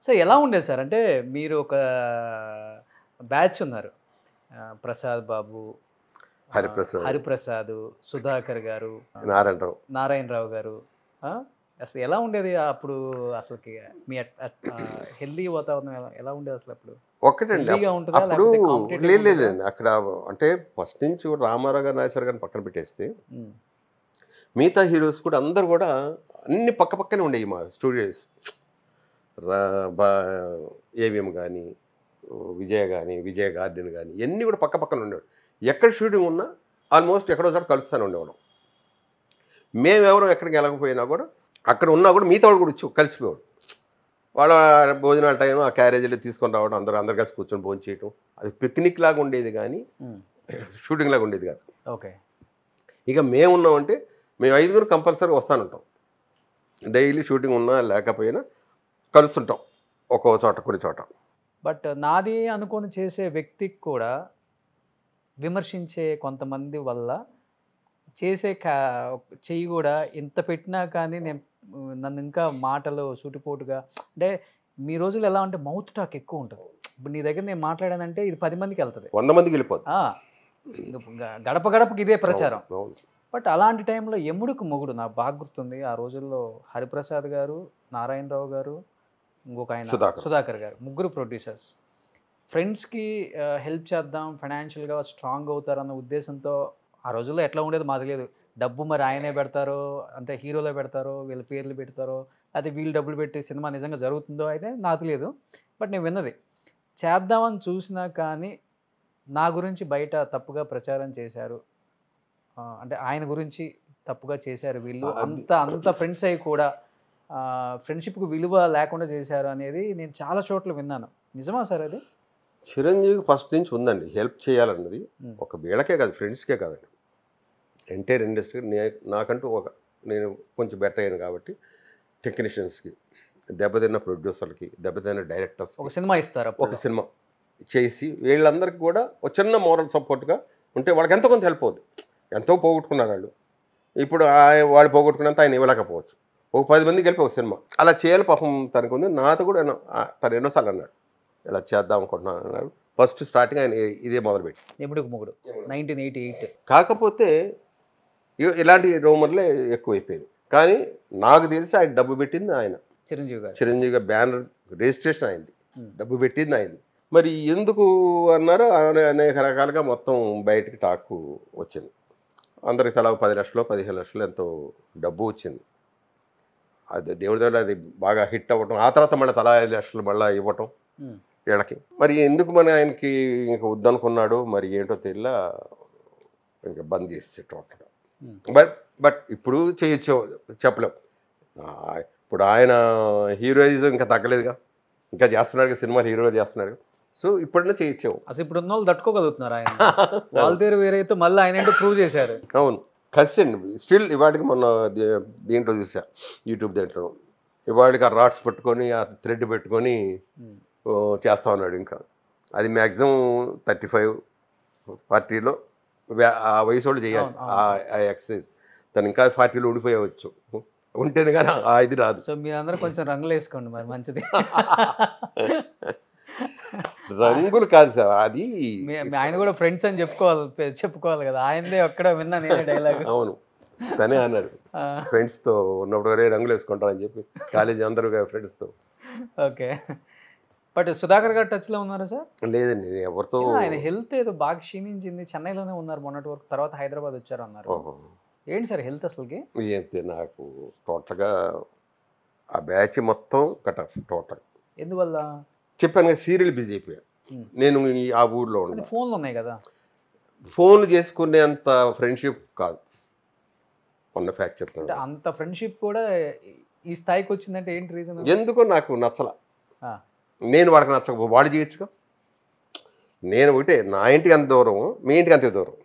So ఎలా ఉండేది sir అంటే మీరు ఒక బ్యాచ్ ఉన్నారు, ప్రసాద్ బాబు, హరిప్రసాద్, సుధాకర్ గారు, నారాయణరావు గారు. అసలు ఎలా ఉండేది అప్పుడు? అసలుకి మీ హెల్దీ వాతావరణం ఎలా ఉండేది అసలు అప్పుడు? ఒక్కటండి అప్పుడు లేదండి అక్కడ. అంటే ఫస్ట్ నుంచి రామారావు గారు, నాగేశ్వర గారిని పక్కన పెట్టేస్తే మిగతా హీరోస్ కూడా అందరు కూడా అన్ని పక్క పక్కనే ఉండేవి. మా స్టూడియోస్ ఏవిఎం కానీ, విజయ కానీ, విజయ గార్డెన్ కానీ ఇవన్నీ కూడా పక్క పక్కన ఉండేవాడు. ఎక్కడ షూటింగ్ ఉన్నా ఆల్మోస్ట్ ఎక్కడో చోట కలుస్తూనే ఉండేవాడు. మేమెవరో ఎక్కడికి వెళ్ళకపోయినా కూడా అక్కడ ఉన్నా కూడా మిగతా వాళ్ళు కూడా వచ్చి కలిసిపోయాడు. వాళ్ళ భోజనాల టైం ఆ క్యారేజీలు తీసుకొని రావడం, అందరు కలిసి కూర్చొని భోజనం చేయటం, అది పిక్నిక్ లాగా ఉండేది కానీ షూటింగ్ లాగా ఉండేది కాదు. ఓకే. ఇక మేమున్నామంటే మేము 5 కంపల్సరీ వస్తానంటాం. డైలీ షూటింగ్ ఉన్నా లేకపోయినా కలుస్తుంటాం ఒక్కో చోట, కొన్ని చోట. బట్ నాది అనుకొని చేసే వ్యక్తికి కూడా విమర్శించే కొంతమంది వల్ల చేసే చెయ్యి కూడా ఇంత పెట్టినా కానీ నన్ను ఇంకా మాటలు సూటిపోటుగా, అంటే మీ రోజులు ఎలా అంటే మౌత్ టాక్ ఎక్కువ ఉంటుంది. ఇప్పుడు నీ దగ్గర నేను మాట్లాడానంటే ఇది 10 మందికి వెళ్తుంది, 100 మందికి వెళ్ళిపోతుంది, గడప గడపకి ఇదే ప్రచారం. బట్ అలాంటి టైంలో ఎముడుకు మొగుడు నాకు బాగా గుర్తుంది. ఆ రోజుల్లో హరిప్రసాద్ గారు, నారాయణరావు గారు, ఇంకొక ఆయన సుధాకర్ గారు, ముగ్గురు ప్రొడ్యూసర్స్. ఫ్రెండ్స్కి హెల్ప్ చేద్దాం, ఫైనాన్షియల్గా స్ట్రాంగ్ అవుతారన్న ఉద్దేశంతో ఆ రోజుల్లో ఎట్లా ఉండేది మాకు తెలియదు. డబ్బు మరి ఆయనే పెడతారో, అంటే హీరోలో పెడతారో, వీళ్ళ పేర్లు పెడతారో, అయితే వీళ్ళు డబ్బులు పెట్టి సినిమా నిజంగా జరుగుతుందో అయితే నాకు తెలియదు. బట్ నేను విన్నది చేద్దామని చూసినా కానీ నా గురించి బయట తప్పుగా ప్రచారం చేశారు, అంటే ఆయన గురించి తప్పుగా చేశారు వీళ్ళు, అంత ఫ్రెండ్స్ అయ్యి కూడా ఫ్రెండ్షిప్కి విలువ లేకుండా చేశారు అనేది నేను చాలా చోట్ల విన్నాను. నిజమా సార్ అది? చిరంజీవి ఫస్ట్ నుంచి ఉందండి హెల్ప్ చేయాలన్నది. ఒక వీళ్ళకే కాదు, ఫ్రెండ్స్కే కాదండి, ఎంటైర్ ఇండస్ట్రీ. నాకంటూ నేను కొంచెం బెటర్ అయ్యాను కాబట్టి టెక్నీషియన్స్కి, దెబ్బతిన్న ప్రొడ్యూసర్లకి, దెబ్బతిన్న డైరెక్టర్స్ ఒక సినిమా ఇస్తారు, ఒక సినిమా చేసి వీళ్ళందరికీ కూడా ఒక చిన్న మోరల్ సపోర్ట్గా ఉంటే వాళ్ళకి ఎంతో కొంత హెల్ప్ అవుతుంది. ఎంతో పోగొట్టుకున్నారు వాళ్ళు, ఇప్పుడు వాళ్ళు పోగొట్టుకున్నంత ఆయన ఇవ్వలేకపోవచ్చు. ఒక 10 మందికి వెళ్ళి ఒక సినిమా అలా చేయాలి. పాపం తనకు ఉంది. నాతో కూడా తను ఎన్నోసార్లు అన్నాడు ఇలా చేద్దాం అనుకుంటున్నాను అన్నాడు. ఫస్ట్ స్టార్టింగ్ ఆయన ఇదే మొదలుపెట్టి ఎముడుకు మొగుడు 1988. కాకపోతే ఇలాంటి రూమర్లే ఎక్కువైపోయింది. కానీ నాకు తెలిసి ఆయన డబ్బు పెట్టింది ఆయన చిరంజీవి గారు బ్యానర్ రిజిస్ట్రేషన్ అయింది, డబ్బు పెట్టింది అయింది. మరి ఎందుకు అన్నారో అనేక రకాలుగా మొత్తం బయటికి టాక్ వచ్చింది. అందరికి తలా 10 లక్షలు 15 లక్షలు ఎంతో డబ్బు వచ్చింది. అది దేవుడి దగ్గర అది బాగా హిట్ అవ్వటం, ఆ తర్వాత మళ్ళీ తలా 5 లక్షలు మళ్ళీ ఇవ్వటం వీళ్ళకి. మరి ఎందుకు మన ఆయనకి ఇంకా వద్దనుకున్నాడు మరి ఏంటో తెలియ, ఇంకా బంద్ చేస్తే టోటల్గా. బట్ ఇప్పుడు చేయొచ్చు చెప్పలేం. ఇప్పుడు ఆయన హీరోయిజం ఇంకా తగ్గలేదుగా, ఇంకా చేస్తున్నాడు సినిమాలు, హీరోగా చేస్తున్నాడు. సో ఇప్పుడైనా చేయొచ్చావు. అసలు ఇప్పుడు ఉన్న వాళ్ళు తట్టుకోగలుగుతున్నారు. ఆయన వాళ్ళ తీరు వేరైతే మళ్ళీ ఆయన ఏంటో ప్రూవ్ చేశారు. అవును, కసి అండి. స్టిల్ ఇవాడికి మొన్న దీంట్లో చూసా, యూట్యూబ్ దీంట్లో, ఇవాడికి ఆ రాడ్స్ పెట్టుకొని ఆ థ్రెడ్ పెట్టుకొని చేస్తా ఉన్నాడు. ఇంకా అది మ్యాక్సిమం 35-40లో ఆ వయసు వాళ్ళు చేయాలి ఆ ఎక్సర్సైజ్. తను ఇంకా 40లో ఊడిపోయవచ్చు, ఉంటేనే కానీ ఆ ఇది రాదు. సో మీరందరూ కొంచెం రంగులు వేసుకోండి మరి, మంచిది. రంగులు కాదు సార్, అది ఆయన కూడా ఫ్రెండ్స్ అని చెప్పుకోవాలి కదా. ఆయనదే ఒక్కడ విన్నా నేనే డైలాగ్. అవును, తనే అన్నాడు ఫ్రెండ్స్తో ఉన్నప్పుడు రంగులు వేసుకుంటారని చెప్పి, కాలేజీ అందరూ ఫ్రెండ్స్తో. ఓకే. బట్ సుధాకర్ గారు టచ్లో ఉన్నారా సార్? లేదండి, ఎవరితో. ఆయన హెల్త్ ఏదో బాగా క్షీణించింది, చెన్నైలోనే ఉన్నారు మొన్నటి వరకు, తర్వాత హైదరాబాద్ వచ్చారు అన్నారు. ఏంటి సార్ హెల్త్ అసలుకి? ఏంటి నాకు టోటల్గా ఆ బ్యాచ్ మొత్తం కట్ ఆఫ్ టోటల్. ఎందువల్ల? చెప్పాను కదా, సీరియల్ బిజీ అయిపోయా నేను. ఆ ఊర్లో ఉండే ఫోన్లు ఉన్నాయి కదా, ఫోన్లు చేసుకునేంత ఫ్రెండ్షిప్ కాదు ఉన్న ఫ్యాక్ట్ చెప్తాను. అంత ఫ్రెండ్షిప్ కూడా ఈ స్థాయికి వచ్చిందంటే ఏంటి రీజన్? ఎందుకో నాకు నచ్చల. నేను వాడికి నచ్చకపో వాడు చేయొచ్చుగా. నేను ఒకటే, నా ఇంటికి అంత దూరం, మీ ఇంటికి అంతే దూరం.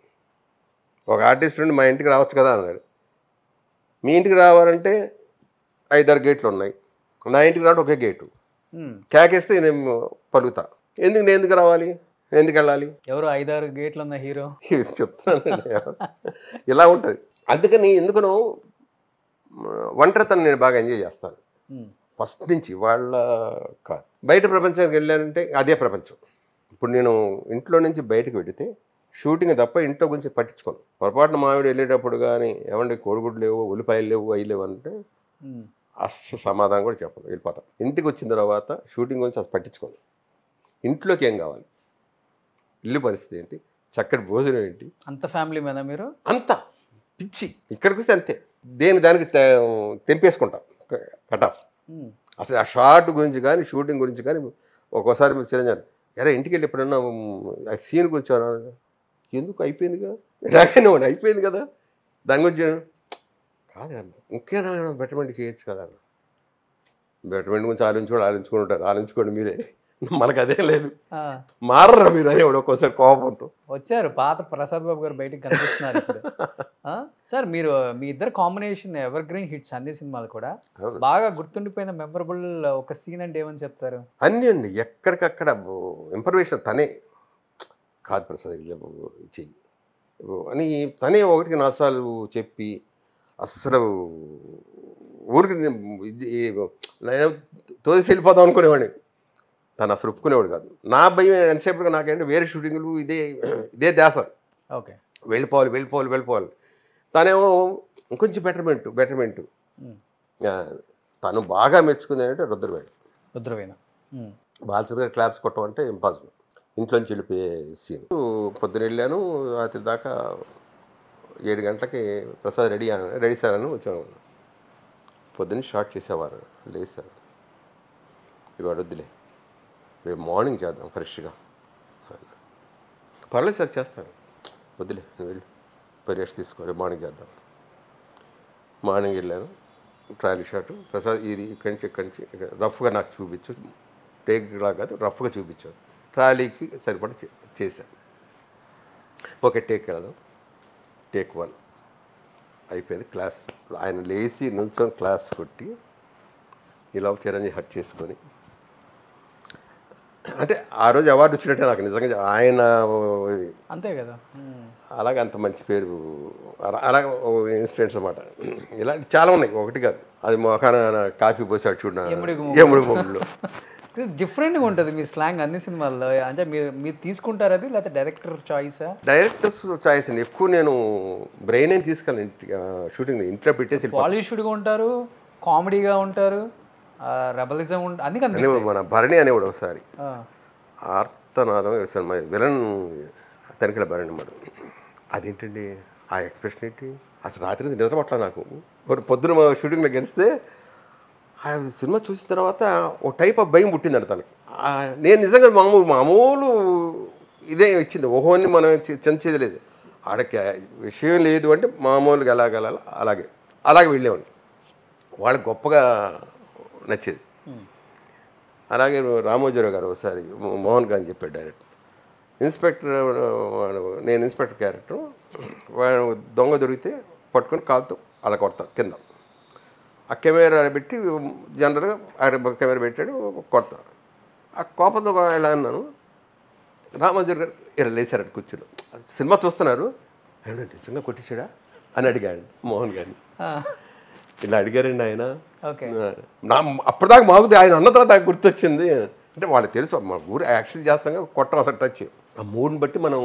ఒక ఆర్టిస్ట్ నుండి మా ఇంటికి రావచ్చు కదా అన్నాడు. మీ ఇంటికి రావాలంటే 5-6 గేట్లు ఉన్నాయి, నా ఇంటికి రావడం ఒకే గేటు. కేకేస్తే నేను పలుకుతా. నేను ఎందుకు రావాలి, ఎందుకు వెళ్ళాలి? ఎవరు 5-6 గేట్లు ఉన్న హీరో చెప్తున్నాను. ఇలా ఉంటుంది. అందుకని ఎందుకనో ఒంటరితనం నేను బాగా ఎంజాయ్ చేస్తాను ఫస్ట్ నుంచి. వాళ్ళ కాదు. బయట ప్రపంచానికి వెళ్ళానంటే అదే ప్రపంచం. ఇప్పుడు నేను ఇంట్లో నుంచి బయటకు వెళితే షూటింగ్ తప్ప ఇంట్లో గురించి పట్టించుకోను. పొరపాటున మావిడ వెళ్ళేటప్పుడు కానీ ఏమంటే కోడిగుడ్లు లేవు, ఉల్లిపాయలు లేవు, అవి లేవు అంటే అస్సలు సమాధానం కూడా చెప్పను, వెళ్ళిపోతాను. ఇంటికి వచ్చిన తర్వాత షూటింగ్ గురించి అసలు పట్టించుకోను. ఇంట్లోకి ఏం కావాలి, ఇల్లు పరిస్థితి ఏంటి, చక్కటి భోజనం ఏంటి, అంత ఫ్యామిలీ మీద మీరు అంతా పిచ్చి. ఇక్కడికి వస్తే అంతే, దానికి తెంపేసుకుంటాం కట్ ఆఫ్. అసలు ఆ షార్ట్ గురించి కానీ షూటింగ్ గురించి కానీ ఒక్కోసారి మీరు చిరంజీవి ఎరా ఇంటికి వెళ్ళి ఎప్పుడన్నా ఆ సీన్ గురించి ఎందుకు అయిపోయిందిగా, ఇలాగైనా అయిపోయింది కదా, దాని గురించి కాదు ఇంకేనా బెటర్మెంట్ చేయొచ్చు కదా. బెటర్మెంట్ గురించి ఆలోచించుకోండి మీరే, మనకు అదే లేదు, మారరా మీరు అని ఒక్కోసారి కోపంతో. వచ్చారు పాత ప్రసాద్ బాబు గారు బయటకు కనిపిస్తున్నారు ఇప్పుడు. సార్ మీరు మీ ఇద్దరు కాంబినేషన్ ఎవర్ గ్రీన్ హిట్స్ అన్ని సినిమాలు కూడా. బాగా గుర్తుండిపోయిన మెమరబుల్ ఒక సీన్ అంటే ఏమని చెప్తారు? అన్నీ అండి, ఎక్కడికక్కడ ఇన్ఫర్మేషన్ తనే కాదు ప్రసాద్ చెయ్యి అని తనే 1-4 సార్లు చెప్పి అస్సలు ఊరికి నేను తోసి వెళ్ళిపోదాం అనుకునేవాడిని, తను అసలు ఒప్పుకునేవాడు కాదు. నా భయం ఎంతసేపుగా నాకేంటే వేరే షూటింగ్లు ఇదే ధ్యాస, ఓకే వెళ్ళిపోవాలి. తనేమో ఇంకొంచెం బెటర్మెంట్. తను బాగా మెచ్చుకుంది అంటే రుద్రవేణ. బాలచంద్ర క్లాప్స్ కొట్టమంటే ఇంపాసిబుల్, ఇంట్లోంచి వెళ్ళిపోయే సీన్. పొద్దున వెళ్ళాను, రాత్రి దాకా 7 గంటలకి ప్రసాద్ రెడీ సార్ అని వచ్చాను. పొద్దున్న షార్ట్ చేసేవారు, లేదు సార్ ఇవాడు వద్దులే, రేపు మార్నింగ్ చేద్దాం ఫ్రెష్గా. పర్లేదు సార్ చేస్తాను, వద్దులే నువ్వు వెళ్ళి రెస్ట్ తీసుకో, రేపు మార్నింగ్ చేద్దాం. మార్నింగ్ వెళ్ళాను, ట్రయల్ షాట్. ప్రసాద్ ఇది ఇక్కడి నుంచి రఫ్గా నాకు చూపించు, టేక్లా కాదు రఫ్గా చూపించాను, ట్రాలీకి సరిపడ చేశాను. ఓకే టేక్ వెళదాం. టేక్ 1 అయిపోయింది. క్లాస్ ఆయన లేచి నుంచొని క్లాస్ కొట్టి ఇలా చిరంజీవి హట్ చేసుకొని, అంటే ఆ రోజు అవార్డు వచ్చినట్టే నాకు నిజంగా ఆయన అంతే కదా. అలాగే అంత మంచి పేరు, అలాగే ఇన్సిడెంట్స్ అన్నమాట. ఇలాంటి చాలా ఉన్నాయి, ఒకటి కాదు. అది మొఖాన కాఫీ పోసాడు చూడ ఎముడి మొగుళ్ళు. డిఫరెంట్గా ఉంటుంది మీ స్లాంగ్ అన్ని సినిమాల్లో. అంటే మీరు తీసుకుంటారు అది, లేకపోతే డైరెక్టర్ చాయిసా? డైరెక్టర్స్ చాయిస్ అండి. ఎక్కువ నేను బ్రెయిన్ ఏం తీసుకెళ్ళను షూటింగ్, ఇంట్లో పెట్టేసి పాలిష్డ్గా ఉంటారు, కామెడీగా ఉంటారు, రెబలిజం అందుకని మన భరణి అనేవాడు ఒకసారి ఆర్తనాదం విలన్ తనిఖీల భరణి అన్నమాట. అదేంటండి ఆ ఎక్స్ప్రెషన్ ఏంటి, అసలు రాత్రి నిద్రపట్ల నాకు. పొద్దున షూటింగ్లో గెలిస్తే ఆ సినిమా చూసిన తర్వాత ఒక టైప్ ఆఫ్ భయం పుట్టిందండి తనకి. నేను నిజంగా మామూలు ఇదే ఇచ్చింది, ఓహోని మనం చెంచేది లేదు, ఆడకి విషయం లేదు అంటే మామూలుగా అలాగే వెళ్ళేవాడిని. వాళ్ళకి గొప్పగా నచ్చేది. అలాగే రామోజీరావు గారు ఒకసారి మోహన్ గారు చెప్పాడు డైరెక్ట్, ఇన్స్పెక్టర్ నేను ఇన్స్పెక్టర్ క్యారెక్టర్, వాడు దొంగ దొరికితే పట్టుకొని కాలుతో అలా కొడతాను కింద. ఆ కెమెరా పెట్టి జనరల్గా కెమెరా పెట్టాడు కొడతాను. ఆ కోపంతో ఎలా అన్నాను, రామోజీరావు గారు ఇలా లేచారట కూర్చుని, సినిమా చూస్తున్నారు, ఏమంటే నిజంగా కొట్టేశాడా అని అడిగాడు మోహన్ గారిని. ఇలా అడిగారండి ఆయన. అప్పటిదాకా మాకు ఆయన అన్న తర్వాత నాకు గుర్తొచ్చింది. అంటే వాళ్ళకి తెలుసు మా ఊరు యాక్షన్ చేస్తాం కొట్టం అసలు టచ్. ఆ మూడ్ని బట్టి మనం